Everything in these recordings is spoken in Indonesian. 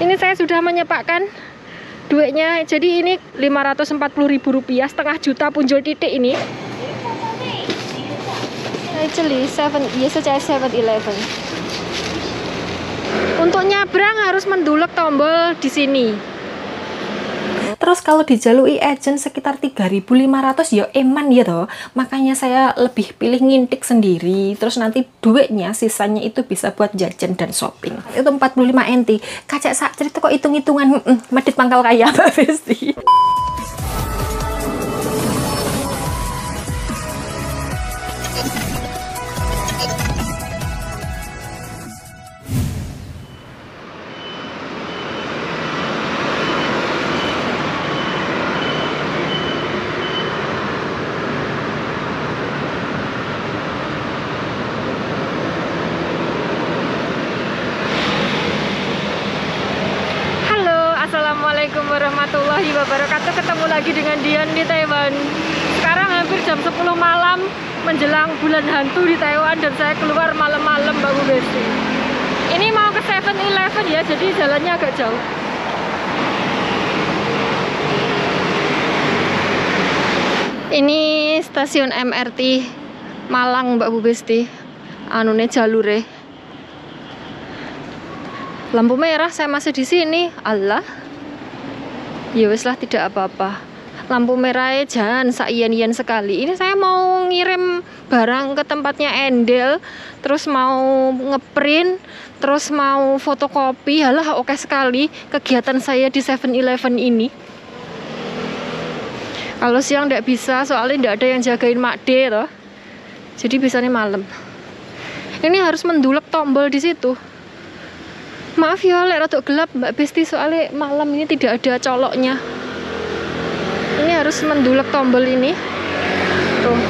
Ini saya sudah menyepakkan duitnya. Jadi ini Rp540.000, setengah juta punjul titik ini. Actually 7-Eleven. Untuk nyabrang harus mendulek tombol di sini. Terus kalau dijalui agent sekitar 3.500 ya eman ya toh. Makanya saya lebih pilih ngintik sendiri. Terus nanti duitnya sisanya itu bisa buat jajan dan shopping. Itu 45 NT. Kacak sak cerita kok hitung-hitungan medit pangkal kaya Mbak Besti. Assalamualaikum warahmatullahi wabarakatuh. Ketemu lagi dengan Dian di Taiwan. Sekarang hampir jam 10 malam menjelang bulan hantu di Taiwan dan saya keluar malam-malam Mbak Besti. Ini mau ke 7-Eleven ya, jadi jalannya agak jauh. Ini stasiun MRT Malang Mbak Besti. Anune jalure. Lampu merah saya masih di sini. Allah. Ya wes lah, tidak apa-apa. Lampu merahnya jangan saian-ian sekali. Ini saya mau ngirim barang ke tempatnya Endel, terus mau ngeprint, terus mau fotokopi. Halah, oke sekali kegiatan saya di 7-Eleven ini. Kalau siang tidak bisa, soalnya tidak ada yang jagain Mak D toh. Jadi bisanya malam. Ini harus mendulek tombol di situ. Maaf ya, lek rada gelap Mbak Besti, soalnya malam ini tidak ada coloknya. Ini harus mendulek tombol ini. Tuh.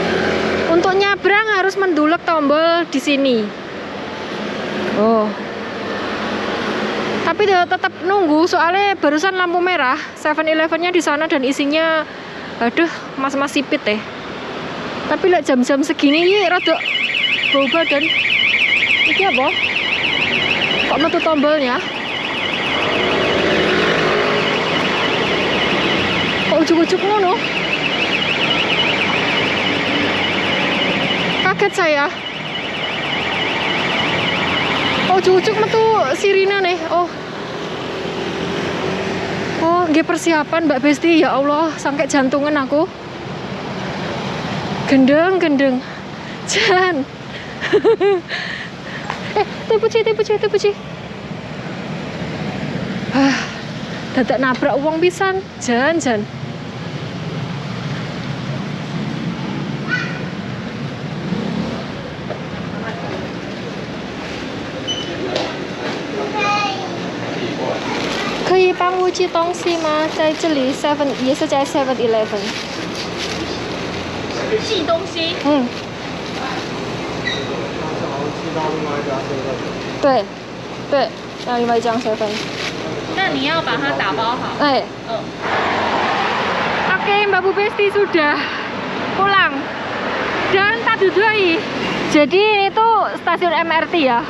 Untuk nyabrang harus mendulek tombol di sini. Oh. Tapi tetap nunggu, soalnya barusan lampu merah. 7-Eleven-nya di sana dan isinya, aduh, mas-mas sipit ya. Tapi lek jam-jam segini ini rada bau badan. Ini apa? Kok metu tombolnya? Kok ujuk-ujuk ngono? Kaget saya. Kok ujuk-ujuk metu sirine nih. Oh, nggih persiapan Mbak Besti. Ya Allah, sampai jantungan aku. Gendeng. Jan. Tepuci. Dadak nabrak uang pisan. Jan. Kaya panguci tongsi ma,在这里也是在 7-Eleven。寄东西。对，要另外一张7。那你要把它打包好。Oke, Mbak Besti sudah pulang dan tak dudui. Jadi itu stasiun MRT ya.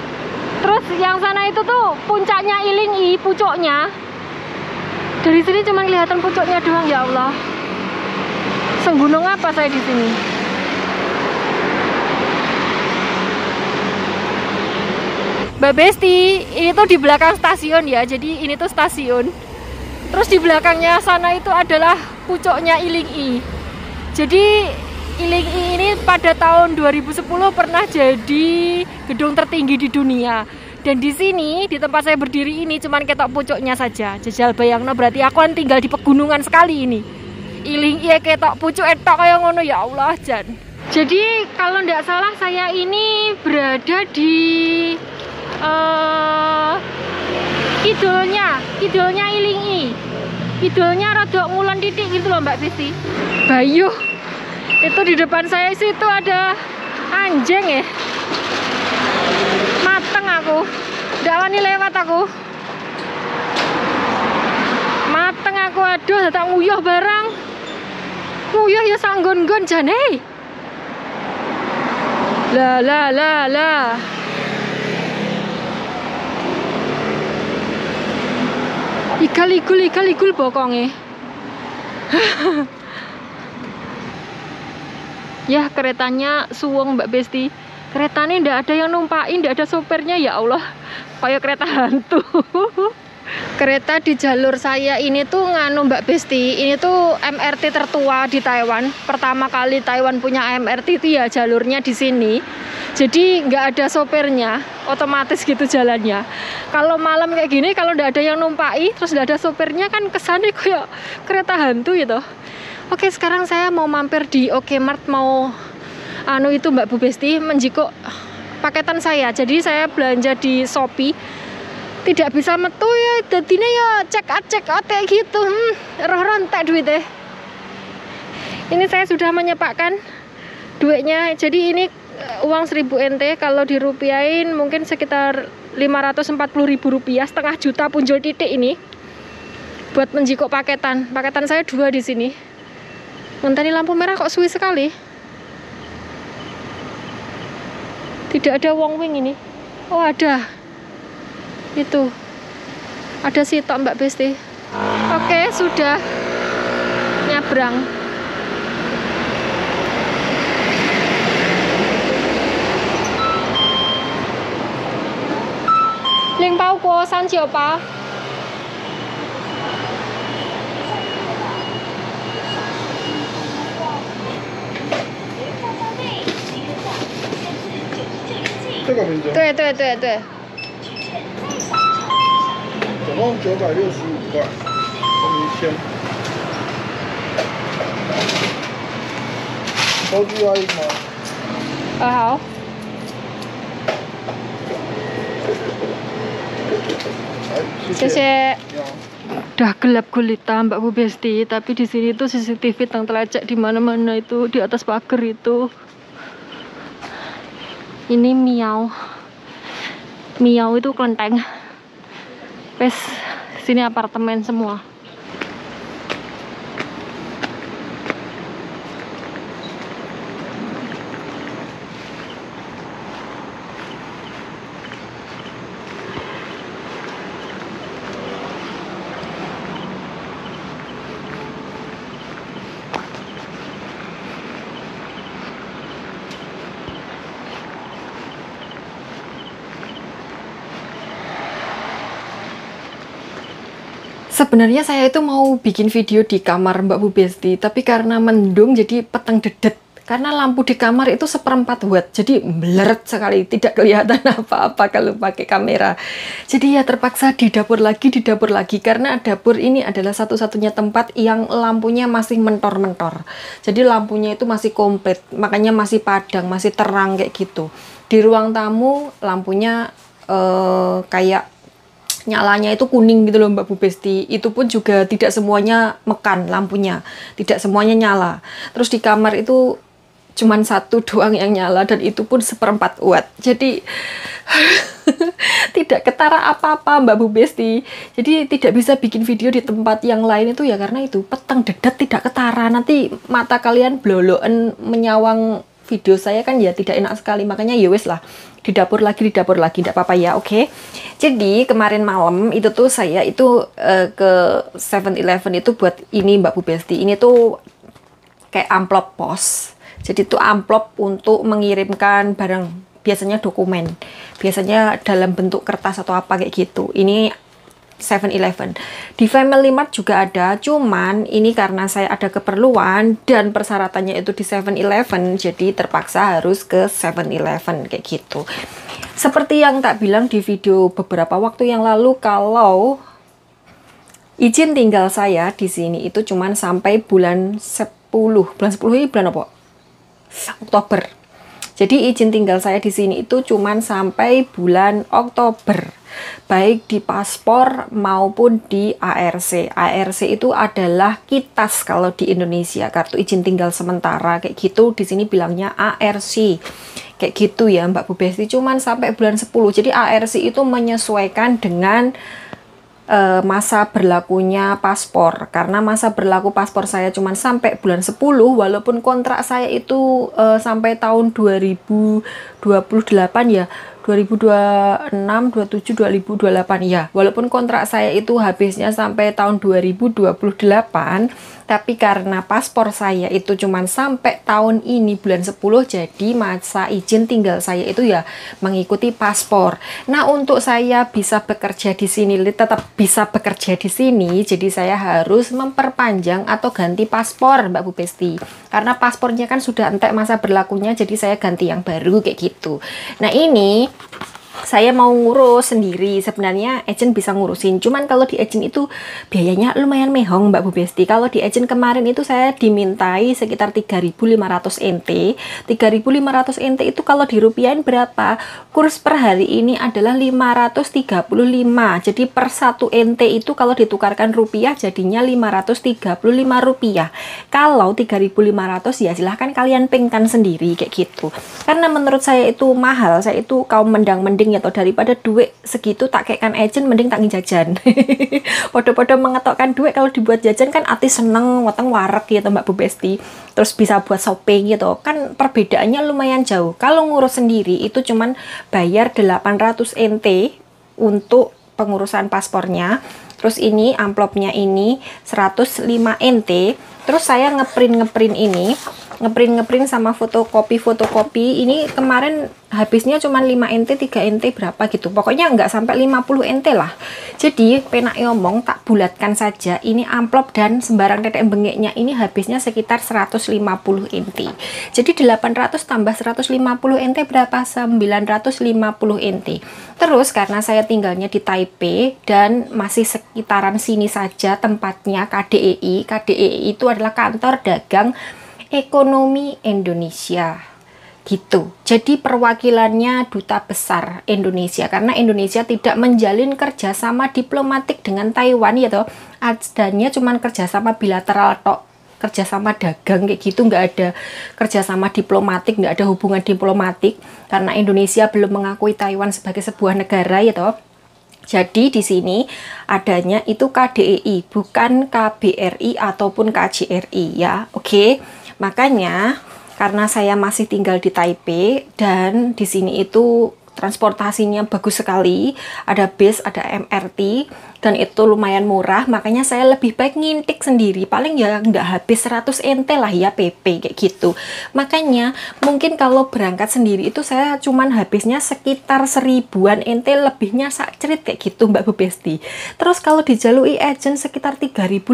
Terus yang sana itu tuh puncaknya Ilingi, pucuknya. Dari sini cuma kelihatan pucuknya doang, ya Allah. Senggunung apa saya di sini? Mbak Besti, ini tuh di belakang stasiun ya, jadi ini tuh stasiun. Terus di belakangnya sana itu adalah pucuknya Ilingi. Jadi Ilingi ini pada tahun 2010 pernah jadi gedung tertinggi di dunia. Dan di sini, di tempat saya berdiri ini, cuman ketok pucuknya saja. Jajal bayangno, berarti aku kan tinggal di pegunungan sekali ini. Ilingi ketok pucuk etok kayak ngono, ya Allah, Jan. Jadi kalau nggak salah saya ini berada di kidulnya Ilingi. Kidulnya rada ngulon titik gitu loh Mbak Besti. Bayu. Itu di depan saya situ ada anjing ya. Mateng aku. Nggak wani lewat aku. Mateng aku, aduh, tak nguyuh barang. Nguyuh ya sanggon-gon jane. Lah. Igal-igul bokongnya. Ya, keretanya suwung Mbak Besti. Keretanya ndak ada yang numpain, ndak ada sopirnya, ya Allah. Kayak kereta hantu. Kereta di jalur saya ini tuh nganu Mbak Besti. Ini tuh MRT tertua di Taiwan. Pertama kali Taiwan punya MRT itu ya jalurnya di sini. Jadi nggak ada sopirnya, otomatis gitu jalannya. Kalau malam kayak gini, kalau ndak ada yang numpai, terus ndak ada sopirnya, kan kesannya kayak kereta hantu gitu. Oke, sekarang saya mau mampir di Okmart, mau anu itu Mbak Bu Besti, menjikuk paketan saya. Jadi saya belanja di Shopee, tidak bisa metu ya, jadinya ya check out kayak gitu. Roh rontek duitnya. Ini saya sudah menyepakkan duitnya. Jadi ini uang 1000 NT, kalau dirupiahin mungkin sekitar 540.000 rupiah, setengah juta punjul titik ini buat menjikuk paketan. Paketan saya 2 di sini. Mentari lampu merah kok suwi sekali. Tidak ada wong wing ini. Oh ada. Itu. Ada sitok Mbak Besti. Oke, sudah nyabrang. Ling pau ko san jiao pa.这个名字对，总共965块，1000。收据要印吗？好。谢谢。Udah gelap gulita Mbak Bu Besti, tapi di sini tuh CCTV tang telecek di mana-mana itu, di atas pagar itu. Ini miau itu kelenteng. Wes, sini apartemen semua. Sebenarnya saya itu mau bikin video di kamar Mbak Bu Besti, tapi karena mendung jadi peteng dedet. Karena lampu di kamar itu 1/4 watt, jadi bleret sekali, tidak kelihatan apa-apa kalau pakai kamera. Jadi ya terpaksa di dapur lagi, karena dapur ini adalah satu-satunya tempat yang lampunya masih mentor-mentor. Jadi lampunya itu masih komplit, makanya masih padang, masih terang kayak gitu. Di ruang tamu lampunya kayak nyalanya itu kuning gitu loh Mbak Bu Besti. Itu pun juga tidak semuanya mekan lampunya, tidak semuanya nyala. Terus di kamar itu cuman 1 doang yang nyala, dan itu pun 1/4 watt. Jadi tidak ketara apa-apa Mbak Bu Besti. Jadi tidak bisa bikin video di tempat yang lain itu ya karena itu peteng dedet, tidak ketara. Nanti mata kalian bloloen menyawang video saya kan ya tidak enak sekali. Makanya ya wes lah, di dapur lagi, tidak apa-apa ya, oke. Jadi kemarin malam itu tuh saya itu ke 7-Eleven itu buat ini Mbak Bu Besti. Ini tuh kayak amplop pos. Jadi itu amplop untuk mengirimkan barang, biasanya dokumen, biasanya dalam bentuk kertas atau apa kayak gitu. Ini 7-Eleven. Di Family Mart juga ada, cuman ini karena saya ada keperluan dan persyaratannya itu di 7-Eleven, jadi terpaksa harus ke 7-Eleven kayak gitu. Seperti yang tak bilang di video beberapa waktu yang lalu, kalau izin tinggal saya di sini itu cuman sampai bulan 10. Bulan 10 ini bulan apa? Oktober. Jadi izin tinggal saya di sini itu cuman sampai bulan Oktober, baik di paspor maupun di ARC. ARC itu adalah KITAS kalau di Indonesia, kartu izin tinggal sementara kayak gitu. Di sini bilangnya ARC kayak gitu ya Mbak Bu Besti, cuman sampai bulan 10. Jadi ARC itu menyesuaikan dengan masa berlakunya paspor, karena masa berlaku paspor saya cuma sampai bulan 10, walaupun kontrak saya itu sampai tahun 2028 ya, 2026, 27, 2028 ya. Walaupun kontrak saya itu habisnya sampai tahun 2028, tapi karena paspor saya itu cuman sampai tahun ini bulan 10, jadi masa izin tinggal saya itu ya mengikuti paspor. Nah, untuk saya bisa bekerja di sini, tetap bisa bekerja di sini, jadi saya harus memperpanjang atau ganti paspor, Mbak Bu Besti. Karena paspornya kan sudah entek masa berlakunya, jadi saya ganti yang baru kayak gitu. Nah, ini saya mau ngurus sendiri, sebenarnya agent bisa ngurusin, cuman kalau di agent itu biayanya lumayan mehong, Mbak Bu Besti. Kalau di agent kemarin itu saya dimintai sekitar 3.500 NT. 3.500 NT itu kalau dirupiahin berapa? Kurs per hari ini adalah 535. Jadi per 1 NT itu kalau ditukarkan rupiah jadinya 535 rupiah. Kalau 3.500 ya silahkan kalian pingkan sendiri kayak gitu. Karena menurut saya itu mahal, saya itu kaum mendang-mending atau daripada duit segitu tak kayak kan agent, mending tak jajan. Podo-podo mengetokkan duit kalau dibuat jajan kan ati seneng weteng warek gitu, Mbak Bu Besti. Terus bisa buat shopping gitu kan, perbedaannya lumayan jauh. Kalau ngurus sendiri itu cuman bayar 800 NT untuk pengurusan paspornya. Terus ini amplopnya ini 105 NT. Terus saya ngeprint ini, ngeprint sama fotokopi. Ini kemarin habisnya cuma 5 NT, 3 NT berapa gitu. Pokoknya nggak sampai 50 NT lah. Jadi penak ngomong tak bulatkan saja. Ini amplop dan sembarang tetek bengeknya ini habisnya sekitar 150 NT. Jadi 800 tambah 150 NT berapa? 950 NT. Terus karena saya tinggalnya di Taipei dan masih sekitaran sini saja tempatnya KDEI. KDEI itu adalah Kantor Dagang Ekonomi Indonesia gitu. Jadi perwakilannya Duta Besar Indonesia, karena Indonesia tidak menjalin kerjasama diplomatik dengan Taiwan ya toh. Adanya cuman kerjasama bilateral tok, kerjasama dagang kayak gitu, nggak ada kerjasama diplomatik, nggak ada hubungan diplomatik karena Indonesia belum mengakui Taiwan sebagai sebuah negara ya toh. Jadi di sini adanya itu KDEI, bukan KBRI ataupun KJRI ya. Oke. Makanya karena saya masih tinggal di Taipei dan di sini itu transportasinya bagus sekali, ada bis, ada MRT, dan itu lumayan murah, makanya saya lebih baik ngintik sendiri, paling ya nggak habis 100 NT lah ya PP kayak gitu. Makanya mungkin kalau berangkat sendiri itu saya cuman habisnya sekitar 1000-an NT, lebihnya sak cerit kayak gitu, Mbak Bu Besti. Terus kalau dijalui agent sekitar 3.500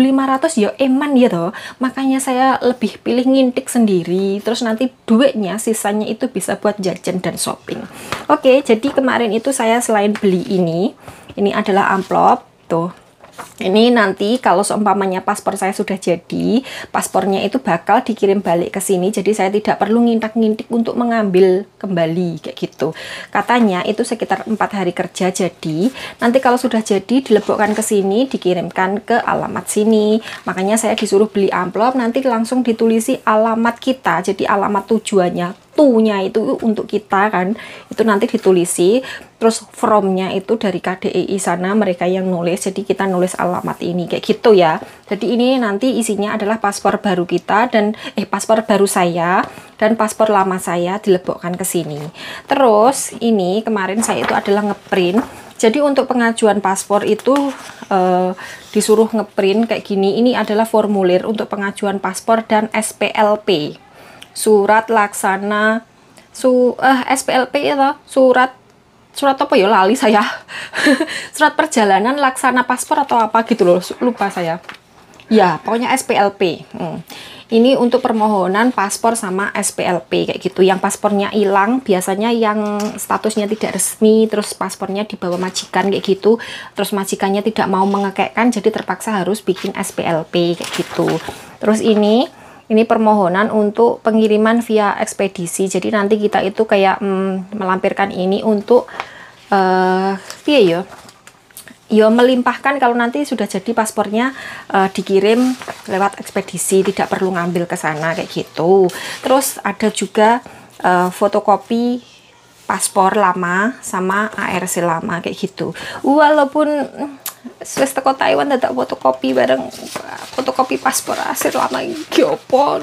ya eman ya toh, makanya saya lebih pilih ngintik sendiri, terus nanti duitnya sisanya itu bisa buat jajan dan shopping. Oke, jadi kemarin itu saya selain beli ini adalah amplop tuh. Ini nanti kalau seumpamanya paspor saya sudah jadi, paspornya itu bakal dikirim balik ke sini, jadi saya tidak perlu ngintak-ngintik untuk mengambil kembali kayak gitu. Katanya itu sekitar 4 hari kerja, jadi nanti kalau sudah jadi dilebokkan ke sini, dikirimkan ke alamat sini. Makanya saya disuruh beli amplop, nanti langsung ditulisi alamat kita, jadi alamat tujuannya, tunya itu untuk kita kan, itu nanti ditulisi. Terus from-nya itu dari KDEI sana, mereka yang nulis, jadi kita nulis alamat ini kayak gitu ya. Jadi ini nanti isinya adalah paspor baru kita dan paspor baru saya dan paspor lama saya dilebokkan ke sini. Terus ini kemarin saya itu adalah ngeprint. Jadi untuk pengajuan paspor itu disuruh ngeprint kayak gini. Ini adalah formulir untuk pengajuan paspor dan SPLP. Surat laksana SPLP ya, surat apa ya, lali saya. Surat perjalanan laksana paspor atau apa gitu loh, lupa saya ya, pokoknya SPLP. Ini untuk permohonan paspor sama SPLP kayak gitu. Yang paspornya hilang biasanya yang statusnya tidak resmi, terus paspornya dibawa majikan kayak gitu, terus majikannya tidak mau mengekekkan, jadi terpaksa harus bikin SPLP kayak gitu. Terus ini permohonan untuk pengiriman via ekspedisi. Jadi nanti kita itu kayak melampirkan ini untuk melimpahkan kalau nanti sudah jadi paspornya dikirim lewat ekspedisi, tidak perlu ngambil ke sana kayak gitu. Terus ada juga fotokopi paspor lama sama ARC lama kayak gitu. Walaupun wis teko Taiwan dadak fotokopi bareng fotokopi paspor asli lama gopon.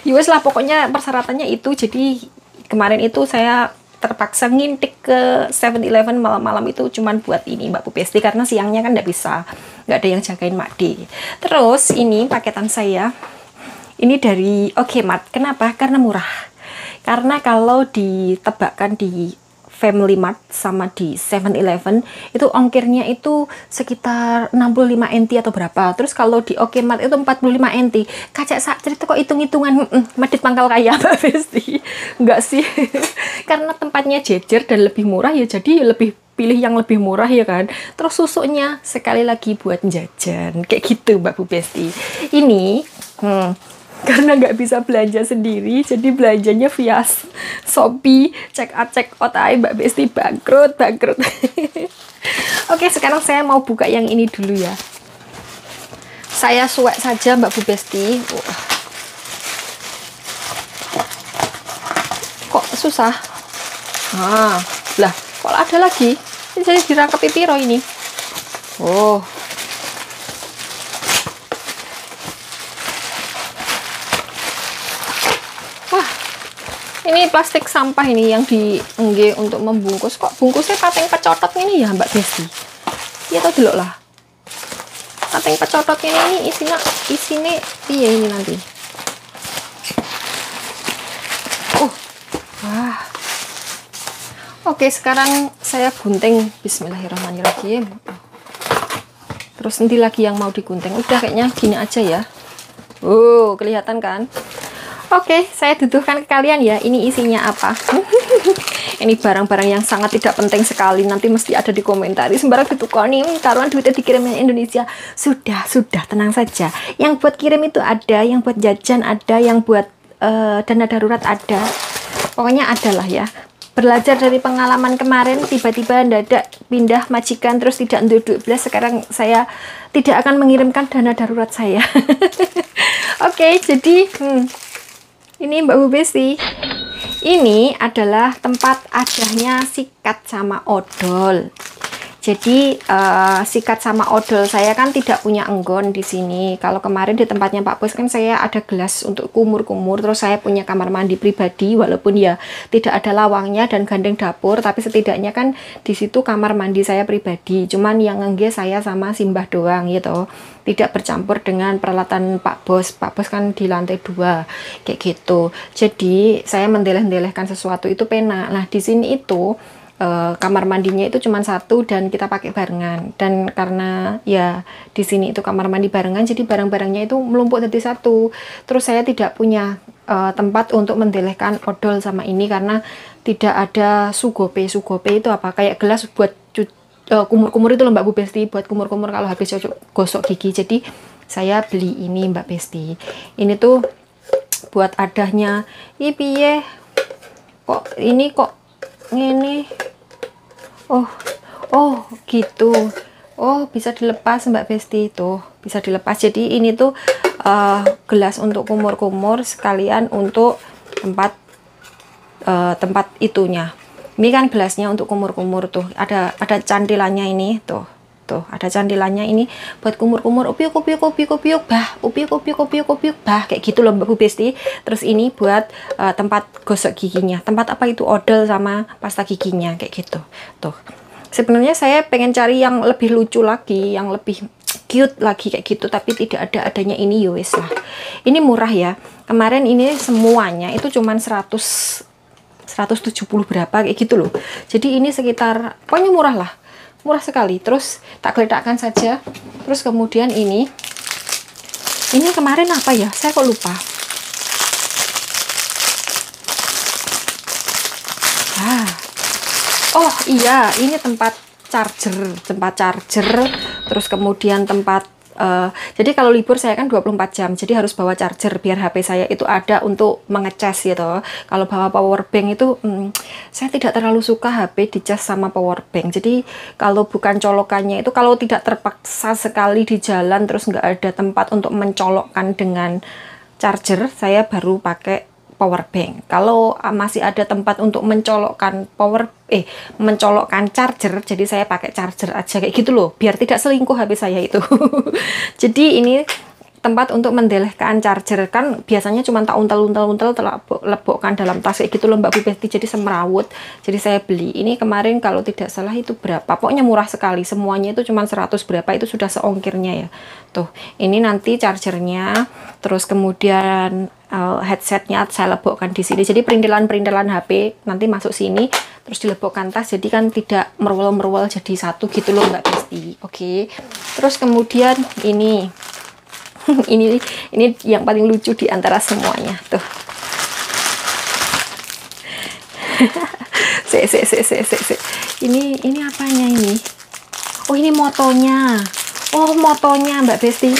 Ya wis lah, pokoknya persyaratannya itu. Jadi kemarin itu saya terpaksa ngintik ke 7-Eleven malam-malam itu cuman buat ini Mbak Bu Besti, karena siangnya kan nggak ada yang jagain Mak D. Terus ini paketan saya, ini dari Okmart. Kenapa? Karena murah. Karena kalau ditebakkan di Family Mart sama di 7-Eleven itu ongkirnya itu sekitar 65 NT atau berapa. Terus kalau di Okmart itu 45 NT. Kacak sak cerita kok hitung-hitungan medit pangkal kaya Mbak Besti. Enggak sih. Karena tempatnya jejer dan lebih murah ya, jadi lebih pilih yang lebih murah ya kan. Terus susuknya sekali lagi buat jajan kayak gitu Mbak Bu Besti. Ini karena nggak bisa belanja sendiri, jadi belanjanya via Shopee, check out aja Mbak Besti, bangkrut. Oke, sekarang saya mau buka yang ini dulu ya. Saya suwek saja Mbak Bu Besti. Kok susah? Lah, kok ada lagi? Ini jadi dirangkap piro ini. Ini plastik sampah ini yang diengge untuk membungkus. Kok bungkusnya pateng pecotot ini ya Mbak Besti? Iya tau dulu lah. Pateng pecotot ini isinya iya ini nanti. Oke, sekarang saya gunting. Bismillahirrahmanirrahim. Terus nanti lagi yang mau digunting. Udah kayaknya gini aja ya. Kelihatan kan? Oke, saya duduhkan ke kalian ya, ini isinya apa. Ini barang-barang yang sangat tidak penting sekali, nanti mesti ada di komentar. Sembarang ditukoni, taruhan duitnya dikirimnya Indonesia. Sudah, tenang saja. Yang buat kirim itu ada, yang buat jajan ada, yang buat dana darurat ada. Pokoknya ada lah ya. Belajar dari pengalaman kemarin, tiba-tiba mendadak pindah majikan, terus tidak untuk 12, sekarang saya tidak akan mengirimkan dana darurat saya. Oke, jadi ini Mbak Bu Besti, ini adalah tempat adanya sikat sama odol. Jadi sikat sama odol saya kan tidak punya enggon di sini. Kalau kemarin di tempatnya Pak Bos kan saya ada gelas untuk kumur-kumur, terus saya punya kamar mandi pribadi, walaupun ya tidak ada lawangnya dan gandeng dapur, tapi setidaknya kan di situ kamar mandi saya pribadi. Cuman yang ngengge saya sama Simbah doang gitu. Tidak bercampur dengan peralatan Pak Bos. Pak Bos kan di lantai 2 kayak gitu. Jadi saya mendeleh-delehkan sesuatu itu penak. Nah, di sini itu kamar mandinya itu cuma satu dan kita pakai barengan, dan karena ya di sini itu kamar mandi barengan, jadi barang-barangnya itu melumpuk jadi satu. Terus saya tidak punya tempat untuk mendelehkan odol sama ini karena tidak ada sugope itu apa, kayak gelas buat kumur-kumur itu loh Mbak Bu Besti, buat kumur-kumur kalau habis gosok gigi. Jadi saya beli ini Mbak Besti, ini tuh buat adahnya. Piye kok ini kok ini, gitu. Bisa dilepas Mbak Besti, tuh bisa dilepas. Jadi ini tuh gelas untuk kumur-kumur sekalian untuk tempat itunya. Ini kan gelasnya untuk kumur-kumur, tuh ada candilannya ini, tuh ada candilannya ini buat kumur-kumur, upiuk bah, kayak gitu loh Mbak Bu Besti. Terus ini buat tempat gosok giginya, tempat apa itu, odol sama pasta giginya kayak gitu. Tuh sebenarnya saya pengen cari yang lebih lucu lagi, yang lebih cute lagi kayak gitu, tapi tidak adanya ini, yowes lah. Ini murah ya, kemarin ini semuanya itu cuman 170 berapa kayak gitu loh. Jadi ini sekitar, pokoknya murah lah, murah sekali. Terus tak geledakkan saja. Terus kemudian ini kemarin apa ya, saya kok lupa. Oh iya, ini tempat charger. Terus kemudian tempat jadi kalau libur saya kan 24 jam, jadi harus bawa charger biar HP saya itu ada untuk mengecas gitu. Kalau bawa power bank itu saya tidak terlalu suka HP dicas sama power bank. Jadi kalau bukan colokannya itu, kalau tidak terpaksa sekali di jalan terus nggak ada tempat untuk mencolokkan dengan charger, saya baru pakai power bank. Kalau masih ada tempat untuk mencolokkan mencolokkan charger, jadi saya pakai charger aja kayak gitu loh, biar tidak selingkuh HP saya itu. Jadi ini tempat untuk mendelehkan charger. Kan biasanya cuma tak untel-untel lebokkan dalam tas kayak gitu loh Mbak Bu Besti, jadi semrawut. Jadi saya beli ini kemarin kalau tidak salah itu berapa, pokoknya murah sekali, semuanya itu cuma 100 berapa, itu sudah seongkirnya ya. Tuh ini nanti chargernya, terus kemudian headsetnya saya lebokkan di sini, jadi perintilan-perintilan HP nanti masuk sini terus dilebokkan tas, jadi kan tidak merwel-merwel jadi satu gitu loh Mbak Besti. Oke. Terus kemudian ini ini yang paling lucu di antara semuanya tuh. Ini apanya ini? Oh ini motonya. Oh motonya Mbak Besti.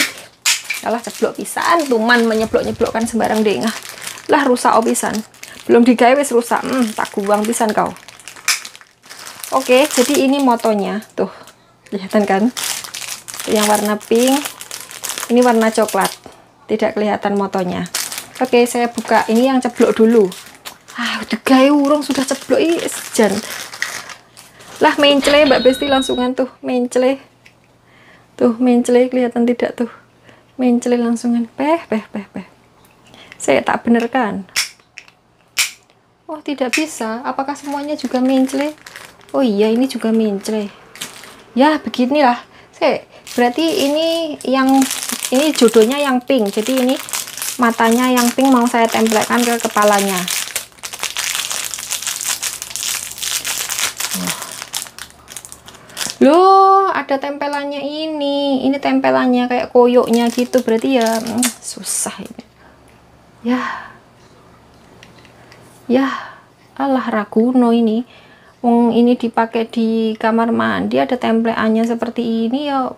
Alah ceblok pisan, tuman menyeblok-nyeblokkan sembarang dengah. Lah rusak pisan. Belum digawe wis rusak. Tak buang pisan kau. Oke, jadi ini motonya. Tuh. Kelihatan kan? Yang warna pink. Ini warna coklat, tidak kelihatan motonya. Oke, saya buka. Ini yang ceblok dulu. Udah gawe urung sudah ceblok sejan. Lah mencle Mbak Besti langsungan tuh, mencle. Tuh mencle kelihatan tidak tuh? Mencle langsungan. Peh. Saya tak benerkan. Oh, tidak bisa. Apakah semuanya juga mencle? Oh iya, ini juga mencle. Ya, beginilah. Berarti ini jodohnya yang pink, jadi ini matanya yang pink mau saya tempelkan ke kepalanya. Loh, ada tempelannya ini tempelannya kayak koyoknya gitu, berarti ya susah ini. Alah raguno ini. Ini dipakai di kamar mandi ada templeannya seperti ini ya.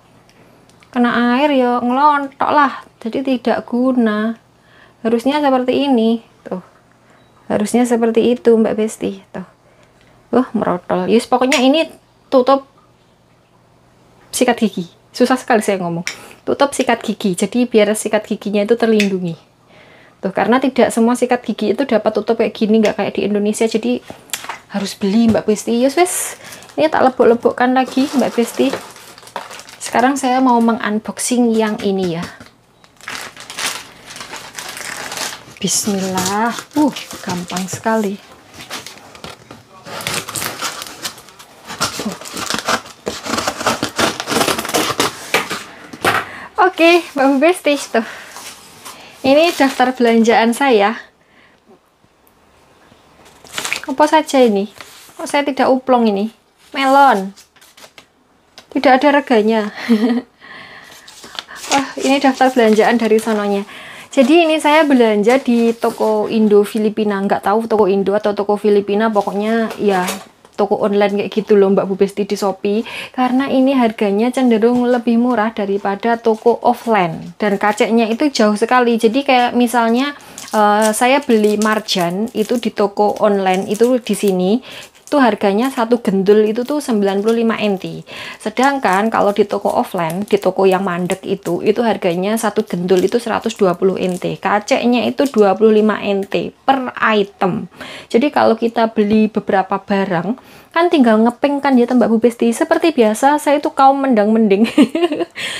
Kena air ya ngelontok lah, jadi tidak guna. Harusnya seperti ini tuh, harusnya seperti itu Mbak Besti tuh. Merotol. Yes, pokoknya ini tutup sikat gigi. Susah sekali saya ngomong. Tutup sikat gigi, jadi biar sikat giginya itu terlindungi tuh, karena tidak semua sikat gigi itu dapat tutup kayak gini, nggak kayak di Indonesia, jadi harus beli Mbak Besti. Yes, ini tak lebok-lebokkan lagi Mbak Besti. Sekarang saya mau mengunboxing yang ini ya. Bismillah. Gampang sekali. Oke, Mbak Bu Besti tuh. Ini daftar belanjaan saya. Apa saja ini? Oh, saya tidak uplong ini. Melon. Tidak ada reganya. Ini daftar belanjaan dari sononya. Jadi ini saya belanja di toko Indo Filipina. Nggak tahu toko Indo atau toko Filipina, pokoknya ya toko online kayak gitu loh Mbak Bu Besti di Shopee. Karena ini harganya cenderung lebih murah daripada toko offline. Dan kaceknya itu jauh sekali. Jadi kayak misalnya saya beli marjan itu di toko online itu di sini. Itu harganya satu gendul itu tuh 95 NT. Sedangkan kalau di toko offline, di toko yang mandek itu harganya satu gendul itu 120 NT. Kaceknya itu 25 NT per item. Jadi kalau kita beli beberapa barang, kan tinggal ngepeng kan ya Mbak Bu Besti. Seperti biasa, saya itu kaum mendang-mending.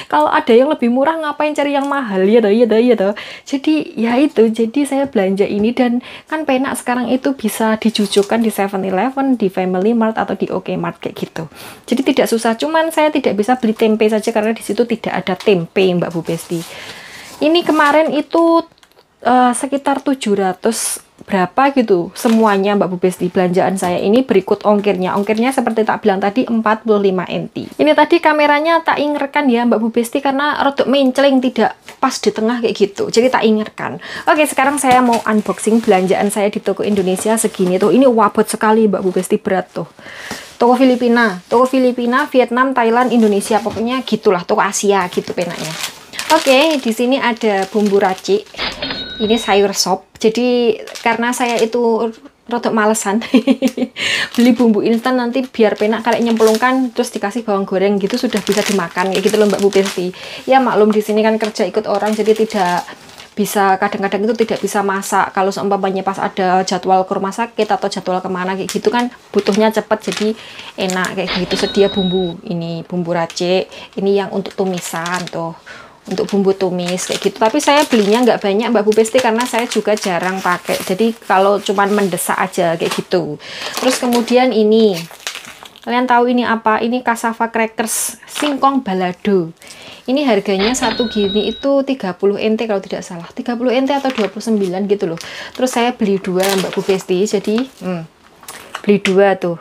Kalau ada yang lebih murah, ngapain cari yang mahal ya toh. Jadi ya itu, jadi saya belanja ini dan kan penak sekarang itu bisa dijujukan di 7-Eleven, di Family Mart atau di OK Mart kayak gitu. Jadi tidak susah, cuman saya tidak bisa beli tempe saja karena di situ tidak ada tempe Mbak Bu Besti. Ini kemarin itu sekitar 700 berapa gitu semuanya Mbak Bu Besti belanjaan saya ini berikut ongkirnya. Ongkirnya seperti tak bilang tadi 45 NT. Ini tadi kameranya tak ingerkan ya Mbak Bu Besti karena rodok mencling tidak pas di tengah kayak gitu. Jadi tak ingerkan. Oke, sekarang saya mau unboxing belanjaan saya di toko Indonesia segini tuh. Ini wabot sekali Mbak Bu Besti, berat tuh. Toko Filipina, Vietnam, Thailand, Indonesia, pokoknya gitulah, toko Asia gitu penaknya. Oke, di sini ada bumbu racik. Ini sayur sop. Jadi karena saya itu rada malesan beli bumbu instan, nanti biar penak kayak nyemplungkan terus dikasih bawang goreng gitu sudah bisa dimakan kayak gitu loh Mbak Bu Besti. Ya maklum di sini kan kerja ikut orang, jadi tidak bisa, kadang-kadang itu tidak bisa masak. Kalau seumpamanya pas ada jadwal ke rumah sakit atau jadwal kemana kayak gitu kan butuhnya cepat, jadi enak kayak gitu. Sedia bumbu ini, bumbu racik ini yang untuk tumisan tuh. untuk bumbu tumis kayak gitu. Tapi saya belinya nggak banyak Mbak Bu Besti karena saya juga jarang pakai. Jadi kalau cuman mendesak aja kayak gitu. Terus kemudian ini, kalian tahu ini apa? Ini cassava crackers singkong balado. Ini harganya satu gini itu 30 NT kalau tidak salah. 30 NT atau 29 gitu loh. Terus saya beli 2 Mbak Bu Besti. Jadi beli 2 tuh.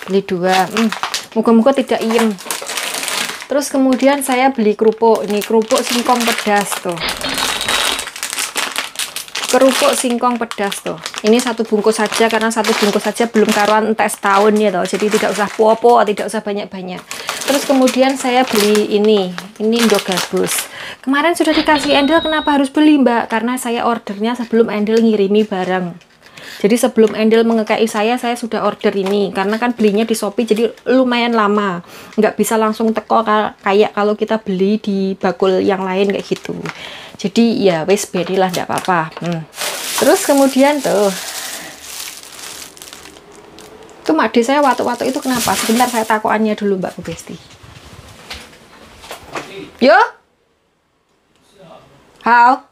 Beli 2. Moga-moga tidak iem. Terus kemudian saya beli kerupuk. Ini kerupuk singkong pedas tuh. Kerupuk singkong pedas tuh. Ini 1 bungkus saja karena 1 bungkus saja belum karuan entek setahun ya toh. Jadi tidak usah popo, tidak usah banyak-banyak. Terus kemudian saya beli ini Indogabus. Kemarin sudah dikasih Endel, kenapa harus beli Mbak? Karena saya ordernya sebelum Endel ngirimi barang. Jadi sebelum Endel mengekai saya sudah order ini. Karena kan belinya di Shopee jadi lumayan lama. Nggak bisa langsung teko kayak kalau kita beli di bakul yang lain kayak gitu. Jadi ya wes bedilah, nggak apa-apa. Terus kemudian tuh Made saya waktu-waktu itu kenapa? Sebentar saya takoannya dulu Mbak Bu Besti. Yo, how?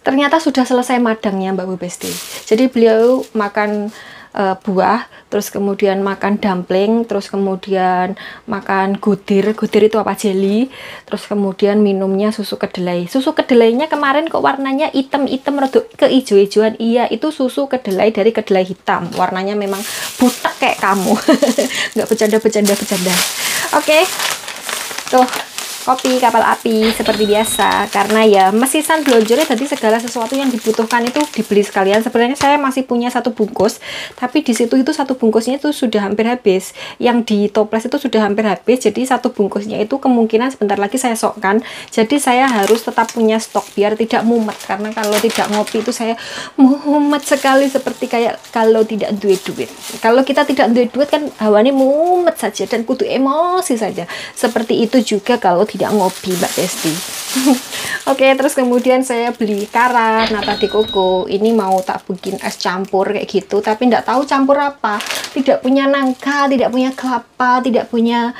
Ternyata sudah selesai madangnya Mbak Bu Besti. Jadi beliau makan buah, terus kemudian makan dumpling, terus kemudian makan gudir itu apa, jeli, terus kemudian minumnya susu kedelai. Susu kedelainya kemarin kok warnanya hitam-hitam rada keijo-ijoan. Iya, itu susu kedelai dari kedelai hitam. Warnanya memang butek kayak kamu. Nggak bercanda. Oke. Tuh, kopi kapal api seperti biasa, karena ya mesisan blonjornya, jadi segala sesuatu yang dibutuhkan itu dibeli sekalian. Sebenarnya saya masih punya 1 bungkus, tapi di situ itu 1 bungkusnya itu sudah hampir habis, yang di toples itu sudah hampir habis. Jadi 1 bungkusnya itu kemungkinan sebentar lagi saya sokkan. Jadi saya harus tetap punya stok biar tidak mumet, karena kalau tidak ngopi itu saya mumet sekali, seperti kayak kalau tidak duit. Kalau kita tidak duit kan hawane mumet saja dan kudu emosi saja. Seperti itu juga kalau tidak ngopi Mbak Besti. Oke, terus kemudian saya beli karat nata de coco. Ini mau tak bikin es campur kayak gitu, tapi tidak tahu campur apa. Tidak punya nangka, tidak punya kelapa, tidak punya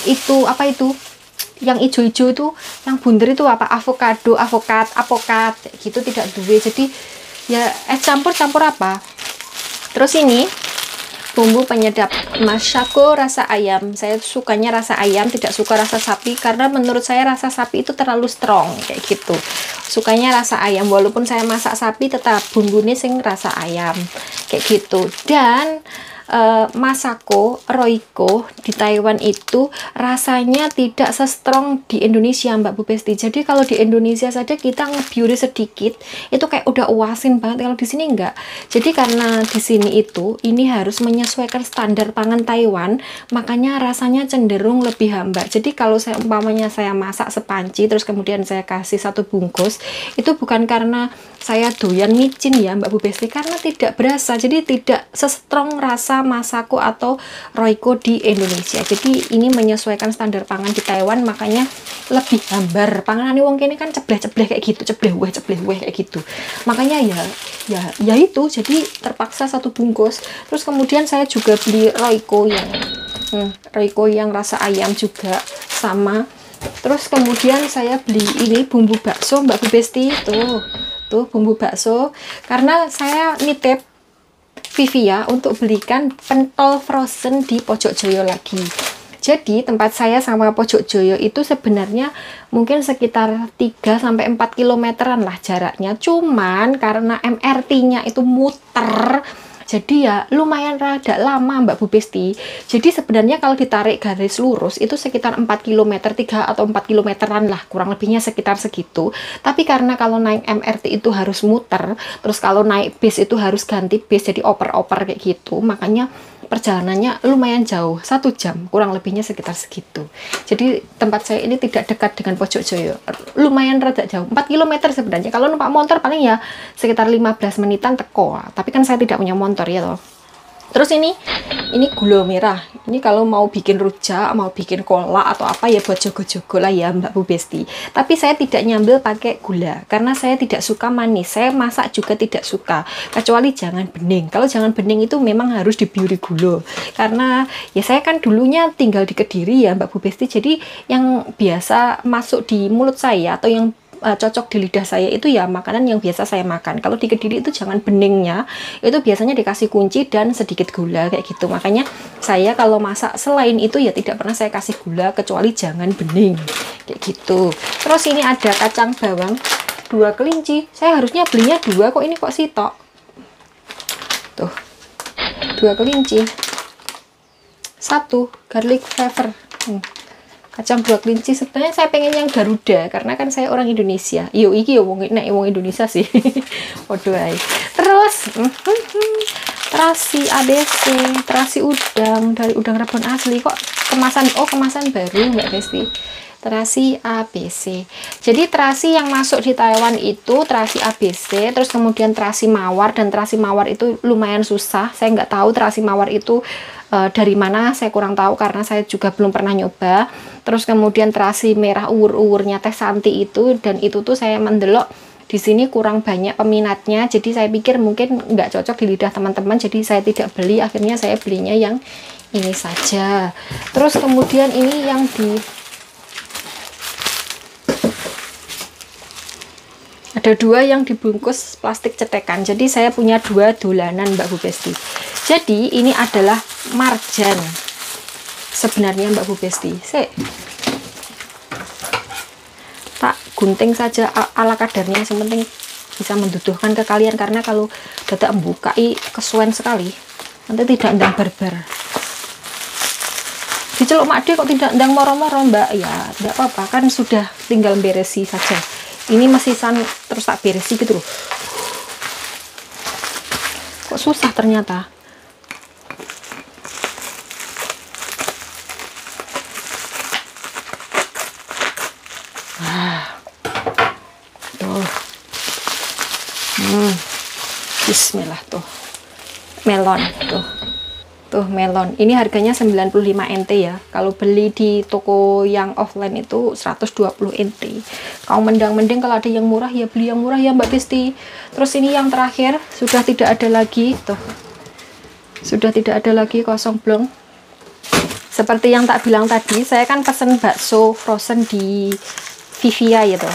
itu apa itu yang ijo-ijo itu, yang bunder itu apa, avocado, avokat gitu, tidak duwe. Jadi ya es campur apa. Terus ini bumbu penyedap Masako rasa ayam. Saya sukanya rasa ayam, tidak suka rasa sapi, karena menurut saya rasa sapi itu terlalu strong kayak gitu. Sukanya rasa ayam, walaupun saya masak sapi tetap bumbunya sing rasa ayam kayak gitu. Dan Masako Royco di Taiwan itu rasanya tidak se-strong di Indonesia Mbak Bu Besti. Jadi kalau di Indonesia saja kita ngebiuri sedikit itu kayak udah uasin banget, kalau di sini enggak. Jadi karena di sini itu ini harus menyesuaikan standar pangan Taiwan, makanya rasanya cenderung lebih hambar. Jadi kalau saya umpamanya saya masak sepanci terus kemudian saya kasih 1 bungkus, itu bukan karena saya doyan micin ya Mbak Bu Besti, karena tidak berasa. Jadi tidak se-strong rasa Masako atau Royco di Indonesia. Jadi ini menyesuaikan standar pangan di Taiwan, makanya lebih hambar. Panganan wong kene kan cebleh-cebleh kayak gitu, cebleh weh kayak gitu. Makanya ya itu, jadi terpaksa 1 bungkus. Terus kemudian saya juga beli Royco yang rasa ayam juga sama. Terus kemudian saya beli ini bumbu bakso Mbak Bu Besti, tuh bumbu bakso, karena saya nitip Vivia untuk belikan pentol frozen di Pojokjoyo lagi. Jadi tempat saya sama Pojokjoyo itu sebenarnya mungkin sekitar 3-4 kilometeran lah jaraknya. Cuman karena MRT-nya itu muter, jadi ya lumayan rada lama Mbak Bu Besti. Jadi sebenarnya kalau ditarik garis lurus itu sekitar 4 km, 3 atau 4 kilometeran lah, kurang lebihnya sekitar segitu. Tapi karena kalau naik MRT itu harus muter, terus kalau naik bis itu harus ganti bis, jadi oper-oper kayak gitu, makanya perjalanannya lumayan jauh, 1 jam, kurang lebihnya sekitar segitu. Jadi tempat saya ini tidak dekat dengan Pojokjoyo, lumayan rada jauh, 4 km sebenarnya. Kalau numpak motor paling ya sekitar 15 menitan teko, tapi kan saya tidak punya motor ya toh. Terus ini gula merah. Ini kalau mau bikin rujak, mau bikin kolak atau apa ya buat jogo-jogo lah ya Mbak Bu Besti. Tapi saya tidak nyambil pakai gula karena saya tidak suka manis. Saya masak juga tidak suka, kecuali jangan bening. Kalau jangan bening itu memang harus dibiuri gula. Karena ya saya kan dulunya tinggal di Kediri ya Mbak Bu Besti. Jadi yang biasa masuk di mulut saya atau yang cocok di lidah saya itu ya makanan yang biasa saya makan. Kalau di Kediri itu jangan beningnya, itu biasanya dikasih kunci dan sedikit gula kayak gitu. Makanya saya kalau masak selain itu ya tidak pernah saya kasih gula kecuali jangan bening kayak gitu. Terus ini ada kacang bawang 2 kelinci. Saya harusnya belinya 2 kok, ini kok sitok. Tuh 2 kelinci, 1 garlic flavor. Kacang 2 kelinci. Sebenarnya saya pengen yang Garuda karena kan saya orang Indonesia. Yo iki yo wong Indonesia sih. Waduh ae. Terus terasi ABC, terasi udang dari udang Rebon asli kok kemasan baru Mbak Besti. Terasi ABC. Jadi terasi yang masuk di Taiwan itu terasi ABC, terus kemudian terasi mawar, dan terasi mawar itu lumayan susah. Saya nggak tahu terasi mawar itu dari mana, saya kurang tahu karena saya juga belum pernah nyoba. Terus kemudian terasi merah uwur-uwurnya Teh Santi itu, dan itu tuh saya mendelok di sini kurang banyak peminatnya, jadi saya pikir mungkin nggak cocok di lidah teman-teman, jadi saya tidak beli. Akhirnya saya belinya yang ini saja. Terus kemudian ini yang ada 2 yang dibungkus plastik cetekan, jadi saya punya 2 dolanan Mbak Bu Besti. Jadi ini adalah marjan sebenarnya Mbak Bu Besti. Saya tak gunting saja ala kadarnya, yang penting bisa menduduhkan ke kalian, karena kalau dadak membukai kesuwen sekali nanti tidak ndang barbar. Diceluk makde kok tidak ndang moro-moro Mbak, ya tidak apa-apa kan, sudah tinggal beresi saja. Ini mesisan terus tak beresi gitu loh. Kok susah ternyata. Bismillah, tuh melon, tuh melon. Ini harganya 95 NT ya. Kalau beli di toko yang offline itu 120 NT. Kalau mendang-mending kalau ada yang murah ya beli yang murah ya Mbak Besti. Terus ini yang terakhir sudah tidak ada lagi, tuh sudah tidak ada lagi, kosong blong. Seperti yang tak bilang tadi, saya kan pesen bakso frozen di Vivia gitu.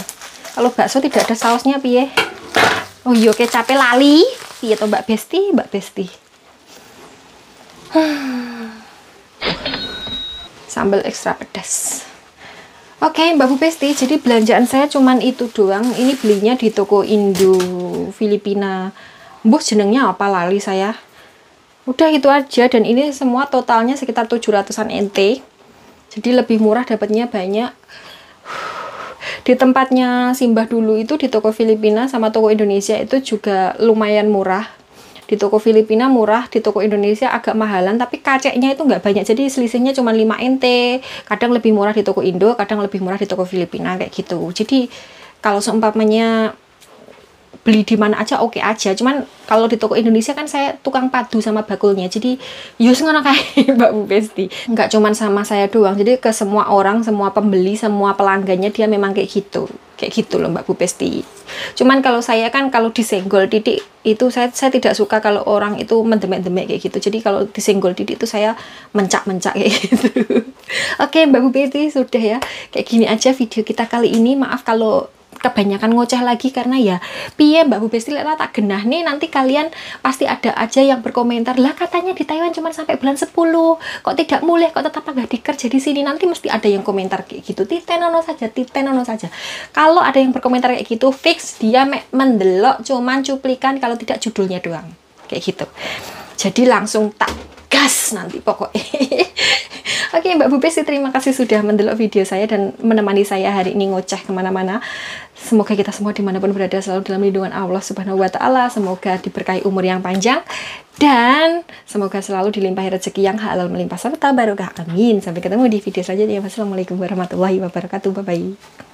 Kalau bakso tidak ada sausnya piye? Oh iya, kecapnya lali piye to Mbak Besti. Sambal ekstra pedas. Oke Mbak Bu Besti, jadi belanjaan saya cuman itu doang. Ini belinya di toko Indo Filipina. Mbuh jenengnya apa lali saya. Udah itu aja, dan ini semua totalnya sekitar 700-an NT. Jadi lebih murah, dapatnya banyak. Di tempatnya Simbah dulu itu di toko Filipina sama toko Indonesia itu juga lumayan murah. Di toko Filipina murah, di toko Indonesia agak mahalan, tapi kaceknya itu nggak banyak, jadi selisihnya cuma 5 NT. Kadang lebih murah di toko Indo, kadang lebih murah di toko Filipina kayak gitu. Jadi kalau seumpamanya beli di mana aja oke aja. Cuman kalau di toko Indonesia kan saya tukang padu sama bakulnya, jadi yus ngono kayak Mbak Bu Besti. Nggak cuman sama saya doang, jadi ke semua orang, semua pembeli, semua pelanggannya dia memang kayak gitu loh Mbak Bu Besti. Cuman kalau saya kan kalau disenggol titik itu saya tidak suka kalau orang itu mendemek-demek kayak gitu. Jadi kalau disenggol titik itu saya mencak-mencak kayak gitu. Oke Mbak Bu Besti, sudah ya, kayak gini aja video kita kali ini. Maaf kalau kebanyakan ngoceh lagi, karena ya piye Mbak Bu Besti lah tak genah nih, nanti kalian pasti ada aja yang berkomentar, lah katanya di Taiwan cuma sampai bulan 10 kok tidak mulai, kok tetap nggak dikerja di sini. Nanti mesti ada yang komentar kayak gitu, titenono saja. Kalau ada yang berkomentar kayak gitu, fix dia mendelok cuman cuplikan, kalau tidak judulnya doang kayak gitu. Jadi langsung tak gas nanti pokoknya. Oke Mbak Bu Besti, terima kasih sudah mendelok video saya dan menemani saya hari ini ngoceh kemana-mana. Semoga kita semua dimanapun berada selalu dalam lindungan Allah Subhanahu wa Ta'ala. Semoga diberkahi umur yang panjang, dan semoga selalu dilimpahi rezeki yang halal melimpah serta barokah. Amin. Sampai ketemu di video selanjutnya. Wassalamualaikum warahmatullahi wabarakatuh. Bye bye.